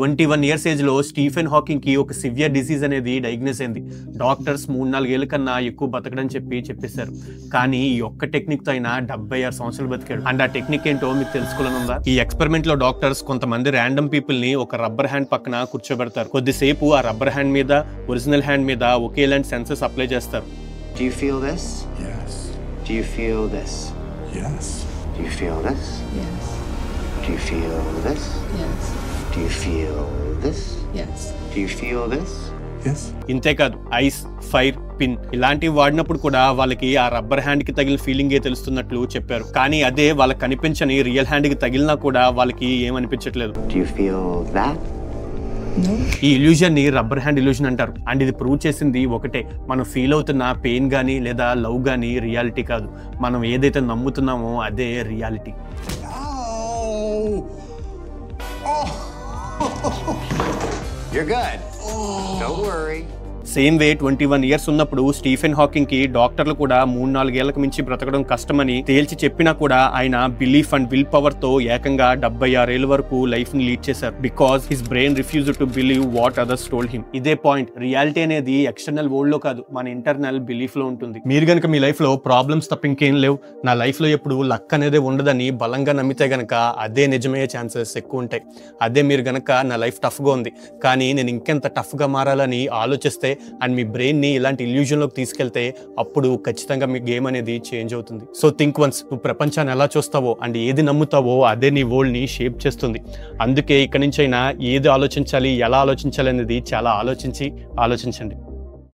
21 years ఏజ్లో Stephen హాకింగ్కి ఒక severe disease అనేది డయాగ్నోస్ అయింది. డాక్టర్స్ 3-4 ఏళ్ళ కన్నా ఎక్కువ బతకడని చెప్పేశారు. కానీ ఈ ఒక్క టెక్నిక్తో అయినా 76 సంవత్సరాలు బతికాడు. అండ్ ఆ టెక్నిక్ ఏంటో మీకు తెలుసుకోవాలనుందా? ఈ ఎక్స్పెరిమెంట్లో డాక్టర్స్ కొంతమంది ర్యాండమ్ పీపుల్ని ఒక రబ్బర్ హ్యాండ్ పక్కన కూర్చోబెడతారు. కొద్దిసేపు ఆ రబ్బర్ హ్యాండ్ మీద ఒరిజినల్ హ్యాండ్ మీద ఒకేలాంటి సెన్సెస్ అప్లై చేస్తారు. Do you feel this? Yes. Do you feel this? Yes. Do you feel this? Yes. Do you feel this? Yes. Do you feel this? Yes. Do you feel this? Yes. ఇంతేకాదు ice, fire, pin ఇలాంటివి వాడినప్పుడు కూడా వాళ్ళకి ఆ rubber hand కి తగిలిన ఫీలింగే తెలుస్తున్నట్లు చెప్పారు. కానీ అదే వాళ్ళకి కనిపించని రియల్ హ్యాండ్ కి తగిలినా కూడా వాళ్ళకి ఏమనిపించట్లేదు. Do you feel that? No. ఈ ఇల్యూజన్ ని రబ్బర్ హ్యాండ్ ఇల్యూజన్ అంటారు. అండ్ ఇది ప్రూవ్ చేసింది ఒకటే, మనం ఫీల్ అవుతున్న పెయిన్ గానీ లేదా లవ్ గానీ రియాలిటీ కాదు. మనం ఏదైతే నమ్ముతున్నామో అదే reality. You're good. Don't worry. Same way 21 years ఉన్నప్పుడు స్టీఫెన్ హాకింగ్ కి డాక్టర్లు కూడా 3-4 ఏళ్లకు మించి బ్రతకడం కష్టమని తేల్చి చెప్పినా కూడా ఆయన బిలీఫ్ అండ్ విల్ పవర్ తో ఏకంగా 76 ఏళ్ల వరకు లైఫ్ ని లీడ్ చేశారు. Because his brain refused to believe what others told him. ఇదే పాయింట్, రియాలిటీ అనేది ఎక్స్టర్నల్ వరల్డ్ లో కాదు, మన ఇంటర్నల్ బిలీఫ్ లో ఉంటుంది. మీరు గనక మీ లైఫ్ లో ప్రాబ్లమ్స్ తప్ప ఇంకేం లేవు, నా లైఫ్ లో ఎప్పుడు లక్ అనేది ఉండదని బలంగా నమ్మితే గనక అదే నిజమయ్యే ఛాన్సెస్ ఎక్కువ ఉంటాయి. అదే మీరు గనక నా లైఫ్ టఫ్ గా ఉంది కానీ నేను ఇంకెంత టఫ్ గా మారాలని ఆలోచిస్తే అండ్ మీ బ్రెయిన్ ని ఇలాంటి ఇల్యూజన్ లోకి తీసుకెళ్తే అప్పుడు ఖచ్చితంగా మీ గేమ్ అనేది చేంజ్ అవుతుంది. సో థింక్ వన్స్, నువ్వు ప్రపంచాన్ని ఎలా చూస్తావో అండ్ ఏది నమ్ముతావో అదే నీ వరల్డ్ ని షేప్ చేస్తుంది. అందుకే ఇక్కడి నుంచి అయినా ఏది ఆలోచించాలి, ఎలా ఆలోచించాలి అనేది చాలా ఆలోచించండి.